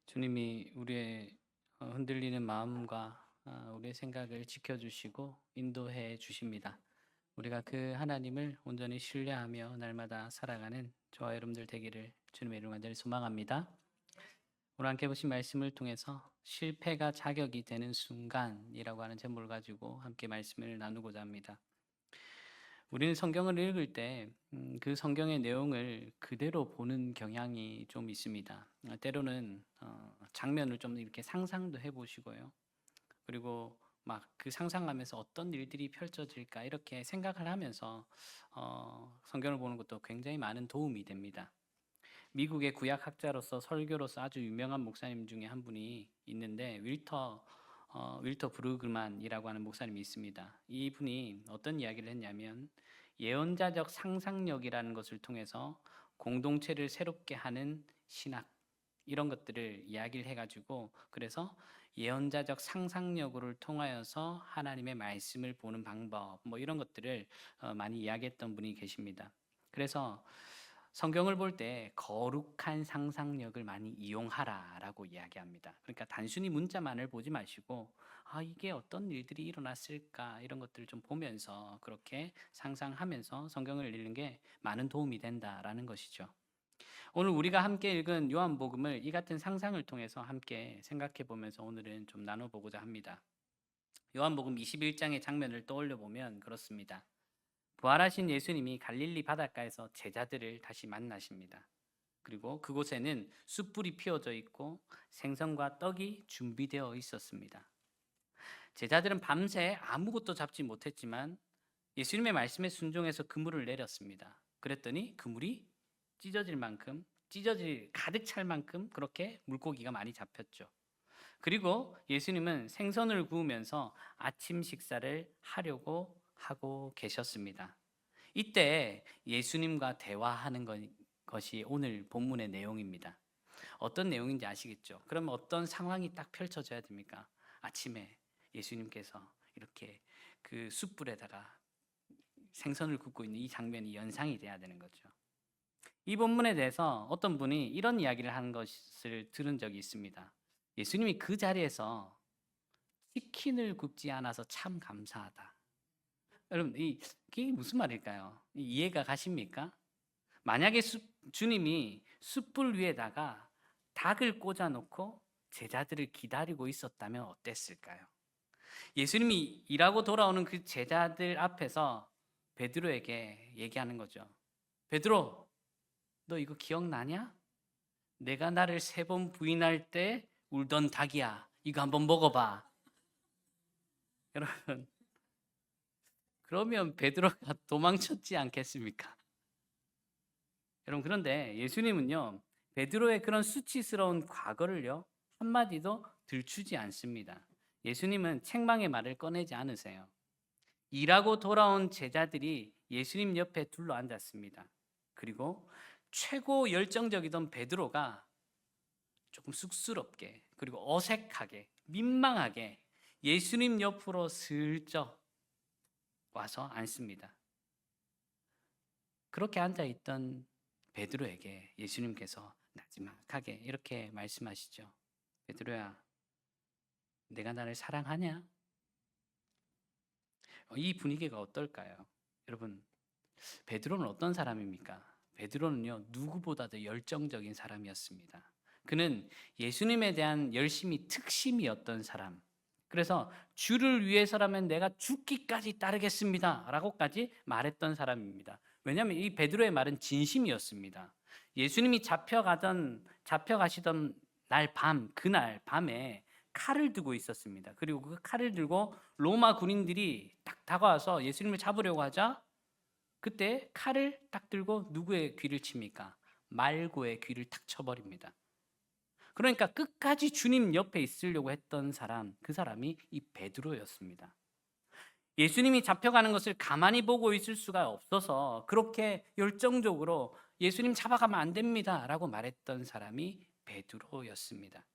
주님이 우리의 흔들리는 마음과 우리의 생각을 지켜주시고 인도해 주십니다. 우리가 그 하나님을 온전히 신뢰하며 날마다 살아가는 저와 여러분들 되기를 주님의 이름으로 간절히 소망합니다. 오늘 함께 보신 말씀을 통해서 실패가 자격이 되는 순간이라고 하는 제목을 가지고 함께 말씀을 나누고자 합니다. 우리는 성경을 읽을 때 그 성경의 내용을 그대로 보는 경향이 좀 있습니다. 때로는 장면을 좀 이렇게 상상도 해보시고요. 그리고 막 그 상상하면서 어떤 일들이 펼쳐질까 이렇게 생각을 하면서 성경을 보는 것도 굉장히 많은 도움이 됩니다. 미국의 구약학자로서 설교로서 아주 유명한 목사님 중에 한 분이 있는데 윌터 브루그만이라고 하는 목사님이 있습니다. 이분이 어떤 이야기를 했냐면 예언자적 상상력이라는 것을 통해서 공동체를 새롭게 하는 신학 이런 것들을 이야기를 해가지고 그래서 예언자적 상상력을 통하여서 하나님의 말씀을 보는 방법 뭐 이런 것들을 많이 이야기했던 분이 계십니다. 그래서 성경을 볼 때 거룩한 상상력을 많이 이용하라라고 이야기합니다. 그러니까 단순히 문자만을 보지 마시고 이게 어떤 일들이 일어났을까 이런 것들을 좀 보면서 그렇게 상상하면서 성경을 읽는 게 많은 도움이 된다라는 것이죠. 오늘 우리가 함께 읽은 요한복음을 이 같은 상상을 통해서 함께 생각해 보면서 오늘은 좀 나눠보고자 합니다. 요한복음 21장의 장면을 떠올려 보면 그렇습니다. 부활하신 예수님이 갈릴리 바닷가에서 제자들을 다시 만나십니다. 그리고 그곳에는 숯불이 피워져 있고 생선과 떡이 준비되어 있었습니다. 제자들은 밤새 아무것도 잡지 못했지만 예수님의 말씀에 순종해서 그물을 내렸습니다. 그랬더니 그물이 찢어질 가득 찰 만큼 그렇게 물고기가 많이 잡혔죠. 그리고 예수님은 생선을 구우면서 아침 식사를 하려고 하고 계셨습니다. 이때 예수님과 대화하는 것이 오늘 본문의 내용입니다. 어떤 내용인지 아시겠죠? 그럼 어떤 상황이 딱 펼쳐져야 됩니까? 아침에 예수님께서 이렇게 그 숯불에다가 생선을 굽고 있는 이 장면이 연상이 돼야 되는 거죠. 이 본문에 대해서 어떤 분이 이런 이야기를 하는 것을 들은 적이 있습니다. 예수님이 그 자리에서 치킨을 굽지 않아서 참 감사하다. 여러분, 이게 무슨 말일까요? 이해가 가십니까? 만약에 주님이 숯불 위에다가 닭을 꽂아놓고 제자들을 기다리고 있었다면 어땠을까요? 예수님이 일하고 돌아오는 그 제자들 앞에서 베드로에게 얘기하는 거죠. 베드로, 너 이거 기억나냐? 내가 나를 3번 부인할 때 울던 닭이야. 이거 한번 먹어봐. 여러분, 그러면 베드로가 도망쳤지 않겠습니까? 여러분, 그런데 예수님은요, 베드로의 그런 수치스러운 과거를요, 한마디도 들추지 않습니다. 예수님은 책망의 말을 꺼내지 않으세요. 일하고 돌아온 제자들이 예수님 옆에 둘러 앉았습니다. 그리고 최고 열정적이던 베드로가 조금 쑥스럽게 그리고 어색하게 민망하게 예수님 옆으로 슬쩍 와서 앉습니다. 그렇게 앉아있던 베드로에게 예수님께서 나지막하게 이렇게 말씀하시죠. 베드로야, 내가 나를 사랑하냐? 이 분위기가 어떨까요? 여러분, 베드로는 어떤 사람입니까? 베드로는요, 누구보다도 열정적인 사람이었습니다. 그는 예수님에 대한 열심이 특심이었던 사람. 그래서 주를 위해서라면 내가 죽기까지 따르겠습니다. 라고까지 말했던 사람입니다. 왜냐하면 이 베드로의 말은 진심이었습니다. 예수님이 잡혀가시던 그날 밤에 칼을 들고 있었습니다. 그리고 그 칼을 들고 로마 군인들이 딱 다가와서 예수님을 잡으려고 하자 그때 칼을 딱 들고 누구의 귀를 칩니까? 말고의 귀를 탁 쳐버립니다. 그러니까 끝까지 주님 옆에 있으려고 했던 사람, 그 사람이 이 베드로였습니다. 예수님이 잡혀가는 것을 가만히 보고 있을 수가 없어서 그렇게 열정적으로 예수님 잡아가면 안 됩니다 라고 말했던 사람이 베드로였습니다.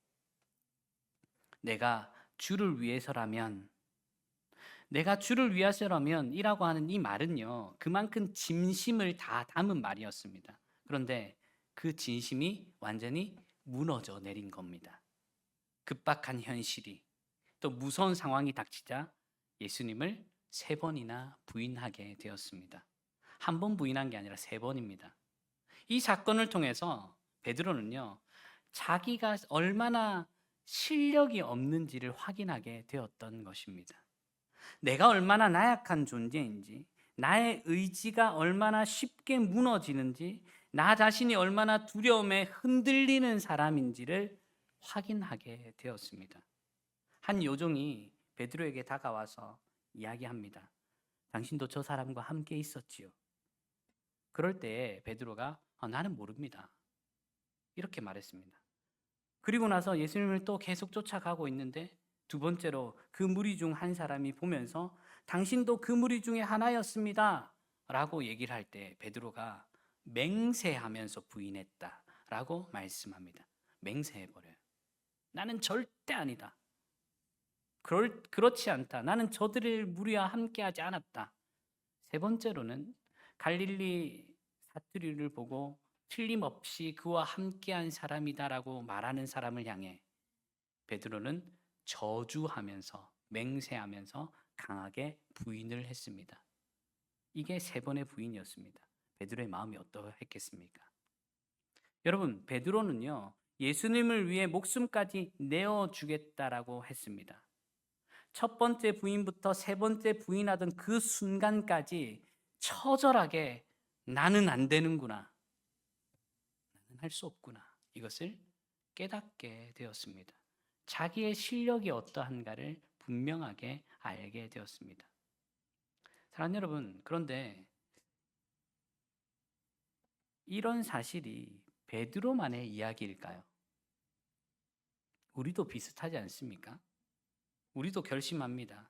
내가 주를 위해서라면 이라고 하는 이 말은요, 그만큼 진심을 다 담은 말이었습니다. 그런데 그 진심이 완전히 무너져 내린 겁니다. 급박한 현실이 또 무서운 상황이 닥치자 예수님을 3번이나 부인하게 되었습니다. 한 번 부인한 게 아니라 3번입니다. 이 사건을 통해서 베드로는요, 자기가 얼마나 실력이 없는지를 확인하게 되었던 것입니다. 내가 얼마나 나약한 존재인지, 나의 의지가 얼마나 쉽게 무너지는지, 나 자신이 얼마나 두려움에 흔들리는 사람인지를 확인하게 되었습니다. 한 요종이 베드로에게 다가와서 이야기합니다. 당신도 저 사람과 함께 있었지요. 그럴 때 베드로가 나는 모릅니다. 이렇게 말했습니다. 그리고 나서 예수님을 또 계속 쫓아가고 있는데 2번째로 그 무리 중 한 사람이 보면서 당신도 그 무리 중에 하나였습니다 라고 얘기를 할 때 베드로가 맹세하면서 부인했다 라고 말씀합니다. 맹세해버려요. 나는 절대 아니다. 그렇지 않다. 나는 저들의 무리와 함께하지 않았다. 3번째로는 갈릴리 사투리를 보고 틀림없이 그와 함께한 사람이다라고 말하는 사람을 향해 베드로는 저주하면서 맹세하면서 강하게 부인을 했습니다. 이게 3번의 부인이었습니다. 베드로의 마음이 어떠했겠습니까? 여러분, 베드로는요, 예수님을 위해 목숨까지 내어주겠다라고 했습니다. 첫 번째 부인부터 3번째 부인하던 그 순간까지 처절하게 나는 안 되는구나, 나는 할 수 없구나, 이것을 깨닫게 되었습니다. 자기의 실력이 어떠한가를 분명하게 알게 되었습니다. 사랑하는 여러분, 그런데 이런 사실이 베드로만의 이야기일까요? 우리도 비슷하지 않습니까? 우리도 결심합니다.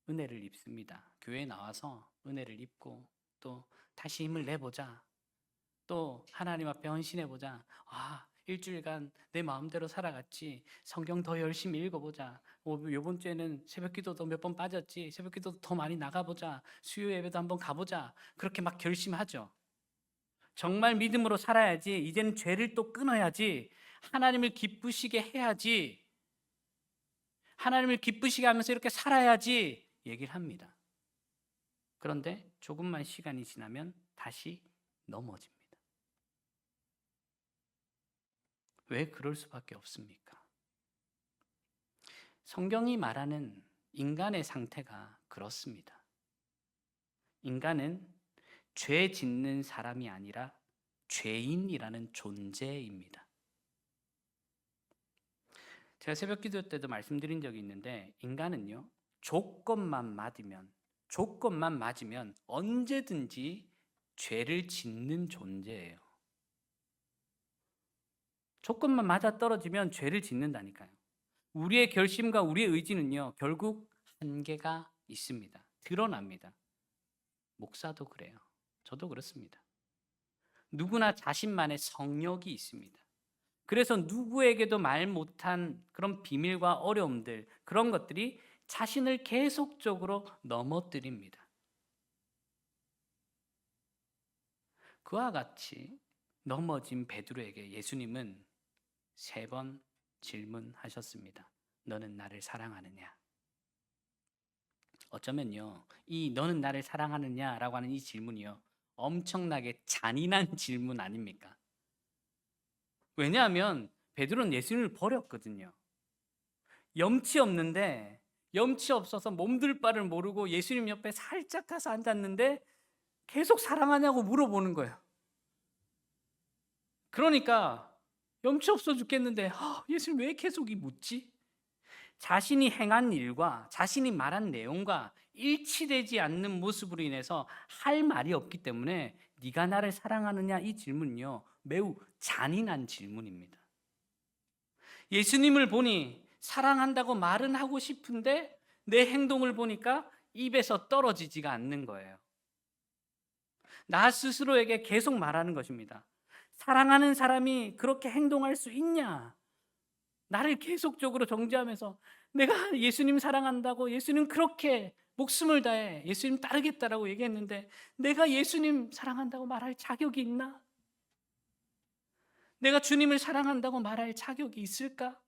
은혜를 입습니다. 교회에 나와서 은혜를 입고 또 다시 힘을 내보자. 또 하나님 앞에 헌신해보자. 일주일간 내 마음대로 살아갔지. 성경 더 열심히 읽어보자. 요번 주에는 새벽기도도 몇 번 빠졌지. 새벽기도도 더 많이 나가보자. 수요 예배도 한번 가보자. 그렇게 막 결심하죠. 정말 믿음으로 살아야지. 이제는 죄를 또 끊어야지. 하나님을 기쁘시게 해야지. 하나님을 기쁘시게 하면서 이렇게 살아야지 얘기를 합니다. 그런데 조금만 시간이 지나면 다시 넘어집니다. 왜 그럴 수밖에 없습니까? 성경이 말하는 인간의 상태가 그렇습니다. 인간은 죄 짓는 사람이 아니라 죄인이라는 존재입니다. 제가 새벽 기도 때도 말씀드린 적이 있는데 인간은요, 조건만 맞으면 언제든지 죄를 짓는 존재예요. 조건만 맞아떨어지면 죄를 짓는다니까요. 우리의 결심과 우리의 의지는요, 결국 한계가 있습니다. 드러납니다. 목사도 그래요. 저도 그렇습니다. 누구나 자신만의 성욕이 있습니다. 그래서 누구에게도 말 못한 그런 비밀과 어려움들, 그런 것들이 자신을 계속적으로 넘어뜨립니다. 그와 같이 넘어진 베드로에게 예수님은 3번 질문하셨습니다. 너는 나를 사랑하느냐? 어쩌면요, 이 너는 나를 사랑하느냐라고 하는 이 질문이요, 엄청나게 잔인한 질문 아닙니까? 왜냐하면 베드로는 예수님을 버렸거든요. 염치 없는데, 염치 없어서 몸둘 바를 모르고 예수님 옆에 살짝 가서 앉았는데 계속 사랑하냐고 물어보는 거예요. 그러니까 염치 없어 죽겠는데 예수님 왜 계속 묻지? 자신이 행한 일과 자신이 말한 내용과 일치되지 않는 모습으로 인해서 할 말이 없기 때문에 네가 나를 사랑하느냐, 이 질문은요, 매우 잔인한 질문입니다. 예수님을 보니 사랑한다고 말은 하고 싶은데 내 행동을 보니까 입에서 떨어지지가 않는 거예요. 나 스스로에게 계속 말하는 것입니다. 사랑하는 사람이 그렇게 행동할 수 있냐? 나를 계속적으로 정죄하면서 내가 예수님 사랑한다고, 예수님 그렇게 목숨을 다해 예수님 따르겠다라고 얘기했는데 내가 예수님 사랑한다고 말할 자격이 있나? 내가 주님을 사랑한다고 말할 자격이 있을까?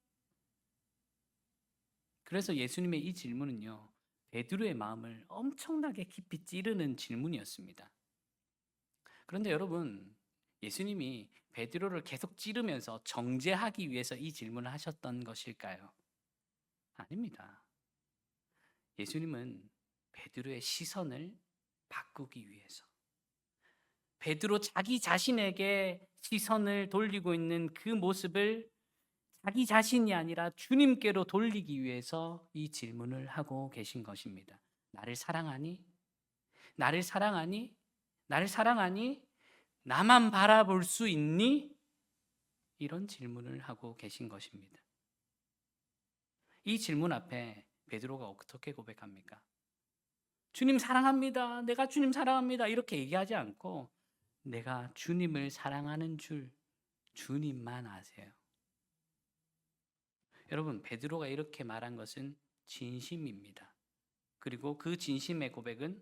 그래서 예수님의 이 질문은요, 베드로의 마음을 엄청나게 깊이 찌르는 질문이었습니다. 그런데 여러분, 예수님이 베드로를 계속 찌르면서 정죄하기 위해서 이 질문을 하셨던 것일까요? 아닙니다. 예수님은 베드로의 시선을 바꾸기 위해서, 베드로 자기 자신에게 시선을 돌리고 있는 그 모습을 자기 자신이 아니라 주님께로 돌리기 위해서 이 질문을 하고 계신 것입니다. 나를 사랑하니? 나를 사랑하니? 나를 사랑하니? 나만 바라볼 수 있니? 이런 질문을 하고 계신 것입니다. 이 질문 앞에 베드로가 어떻게 고백합니까? 주님 사랑합니다. 내가 주님 사랑합니다. 이렇게 얘기하지 않고 내가 주님을 사랑하는 줄 주님만 아세요. 여러분, 베드로가 이렇게 말한 것은 진심입니다. 그리고 그 진심의 고백은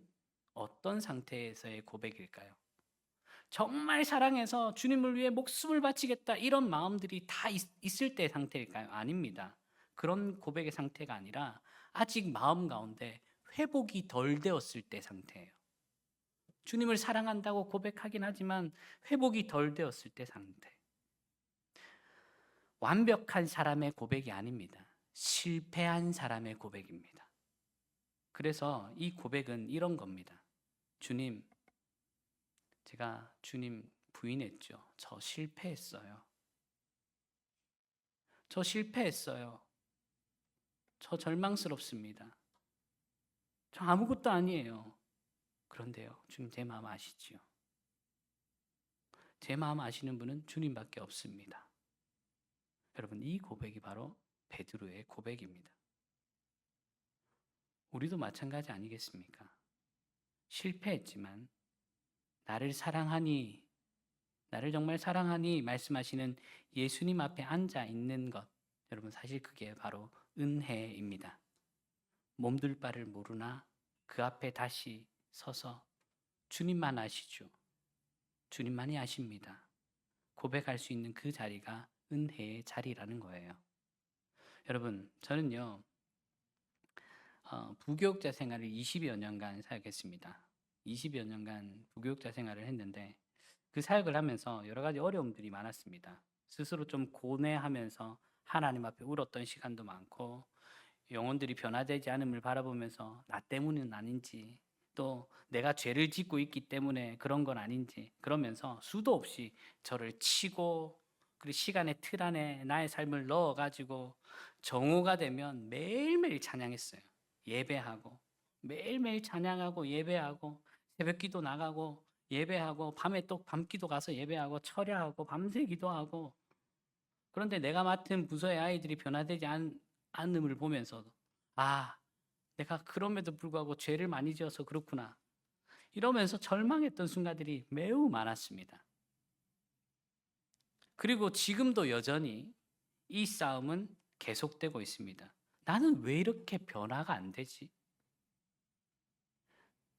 어떤 상태에서의 고백일까요? 정말 사랑해서 주님을 위해 목숨을 바치겠다 이런 마음들이 다 있을 때 상태일까요? 아닙니다. 그런 고백의 상태가 아니라 아직 마음 가운데 회복이 덜 되었을 때 상태예요. 주님을 사랑한다고 고백하긴 하지만 회복이 덜 되었을 때 상태. 완벽한 사람의 고백이 아닙니다. 실패한 사람의 고백입니다. 그래서 이 고백은 이런 겁니다. 주님, 제가 주님 부인했죠. 저 실패했어요. 저 실패했어요. 저 절망스럽습니다. 저 아무것도 아니에요. 그런데요, 주님 제 마음 아시지요? 제 마음 아시는 분은 주님밖에 없습니다. 여러분, 이 고백이 바로 베드로의 고백입니다. 우리도 마찬가지 아니겠습니까? 실패했지만 나를 사랑하니, 나를 정말 사랑하니 말씀하시는 예수님 앞에 앉아 있는 것, 여러분 사실 그게 바로 은혜입니다. 몸둘 바를 모르나 그 앞에 다시 서서 주님만 아시죠. 주님만이 아십니다. 고백할 수 있는 그 자리가 은혜의 자리라는 거예요. 여러분, 저는요, 부교육자 생활을 20여 년간 사역했습니다. 20여 년간 부교육자 생활을 했는데 그 사역을 하면서 여러 가지 어려움들이 많았습니다. 스스로 좀 고뇌하면서 하나님 앞에 울었던 시간도 많고, 영혼들이 변화되지 않음을 바라보면서 나 때문은 아닌지, 또 내가 죄를 짓고 있기 때문에 그런 건 아닌지, 그러면서 수도 없이 저를 치고, 그리고 시간의 틀 안에 나의 삶을 넣어가지고 정오가 되면 매일매일 찬양했어요. 예배하고 매일매일 찬양하고 예배하고 새벽기도 나가고 예배하고 밤에 또 밤기도 가서 예배하고 철야하고 밤새 기도하고. 그런데 내가 맡은 부서의 아이들이 변화되지 않음을 보면서도 내가 그럼에도 불구하고 죄를 많이 지어서 그렇구나 이러면서 절망했던 순간들이 매우 많았습니다. 그리고 지금도 여전히 이 싸움은 계속되고 있습니다. 나는 왜 이렇게 변화가 안 되지?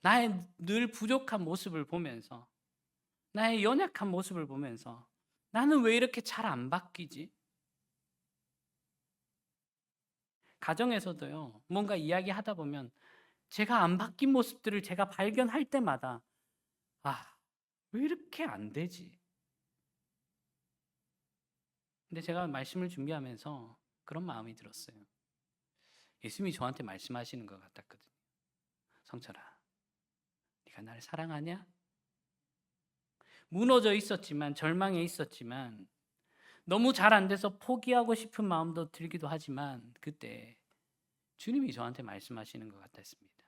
나의 늘 부족한 모습을 보면서, 나의 연약한 모습을 보면서 나는 왜 이렇게 잘 안 바뀌지? 가정에서도요, 뭔가 이야기하다 보면 제가 안 바뀐 모습들을 제가 발견할 때마다 왜 이렇게 안 되지? 근데 제가 말씀을 준비하면서 그런 마음이 들었어요. 예수님이 저한테 말씀하시는 것 같았거든요. 성철아, 네가 나를 사랑하냐? 무너져 있었지만, 절망에 있었지만, 너무 잘 안 돼서 포기하고 싶은 마음도 들기도 하지만, 그때 주님이 저한테 말씀하시는 것 같았습니다.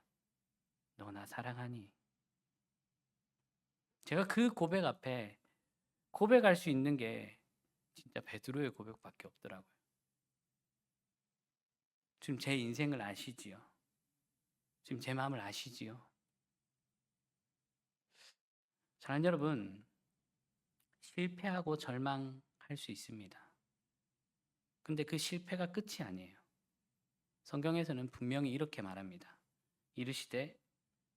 너 나 사랑하니? 제가 그 고백 앞에 고백할 수 있는 게 진짜 베드로의 고백밖에 없더라고요. 지금 제 인생을 아시지요? 지금 제 마음을 아시지요? 사랑하는 여러분, 실패하고 절망할 수 있습니다. 근데 그 실패가 끝이 아니에요. 성경에서는 분명히 이렇게 말합니다. 이르시되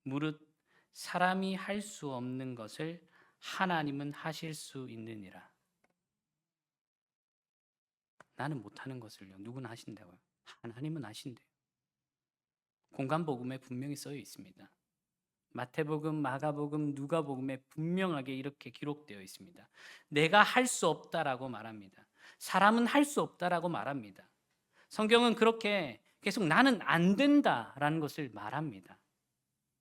무릇 사람이 할 수 없는 것을 하나님은 하실 수 있느니라. 나는 못하는 것을요. 누구나 하신다고요? 하나님은 하신대요. 공간복음에 분명히 써여 있습니다. 마태복음, 마가복음, 누가복음에 분명하게 이렇게 기록되어 있습니다. 내가 할 수 없다라고 말합니다. 사람은 할 수 없다라고 말합니다. 성경은 그렇게 계속 나는 안 된다라는 것을 말합니다.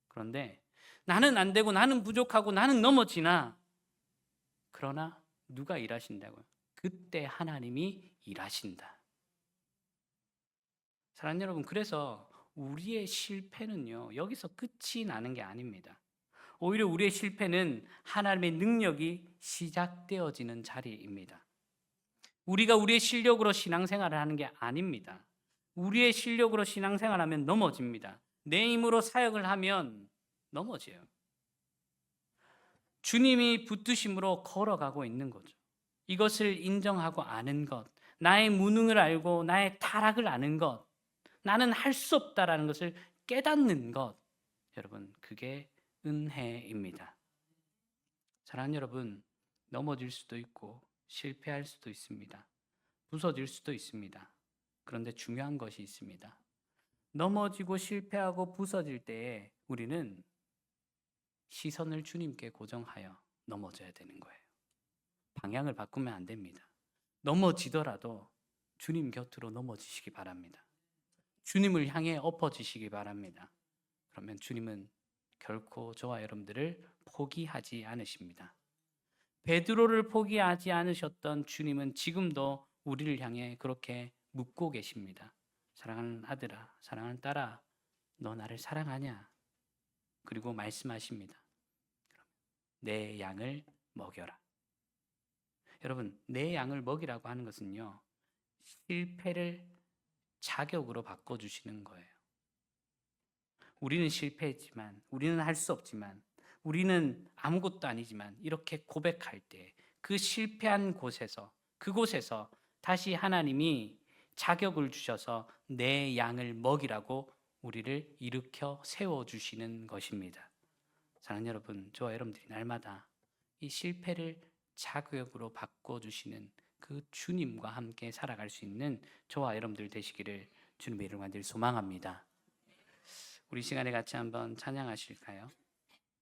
그런데 나는 안 되고 나는 부족하고 나는 넘어지나, 그러나 누가 일하신다고요? 그때 하나님이 일하신다. 사랑하는 여러분, 그래서 우리의 실패는요, 여기서 끝이 나는 게 아닙니다. 오히려 우리의 실패는 하나님의 능력이 시작되어지는 자리입니다. 우리가 우리의 실력으로 신앙생활을 하는 게 아닙니다. 우리의 실력으로 신앙생활하면 넘어집니다. 내 힘으로 사역을 하면 넘어져요. 주님이 붙드심으로 걸어가고 있는 거죠. 이것을 인정하고 아는 것, 나의 무능을 알고 나의 타락을 아는 것, 나는 할 수 없다라는 것을 깨닫는 것, 여러분, 그게 은혜입니다. 사랑하는 여러분, 넘어질 수도 있고 실패할 수도 있습니다. 부서질 수도 있습니다. 그런데 중요한 것이 있습니다. 넘어지고 실패하고 부서질 때에 우리는 시선을 주님께 고정하여 넘어져야 되는 거예요. 방향을 바꾸면 안 됩니다. 넘어지더라도 주님 곁으로 넘어지시기 바랍니다. 주님을 향해 엎어지시기 바랍니다. 그러면 주님은 결코 저와 여러분들을 포기하지 않으십니다. 베드로를 포기하지 않으셨던 주님은 지금도 우리를 향해 그렇게 묻고 계십니다. 사랑하는 아들아, 사랑하는 딸아, 너 나를 사랑하냐? 그리고 말씀하십니다. 내 양을 먹여라. 여러분, 내 양을 먹이라고 하는 것은요, 실패를 자격으로 바꿔주시는 거예요. 우리는 실패했지만, 우리는 할 수 없지만, 우리는 아무것도 아니지만 이렇게 고백할 때 그 실패한 곳에서, 그곳에서 다시 하나님이 자격을 주셔서 내 양을 먹이라고 우리를 일으켜 세워주시는 것입니다. 사랑하는 여러분, 저와 여러분들이 날마다 이 실패를 자격으로 바꿔주시는 그 주님과 함께 살아갈 수 있는 저와 여러분들 되시기를 주님의 이름으로 늘 소망합니다. 우리 시간에 같이 한번 찬양하실까요?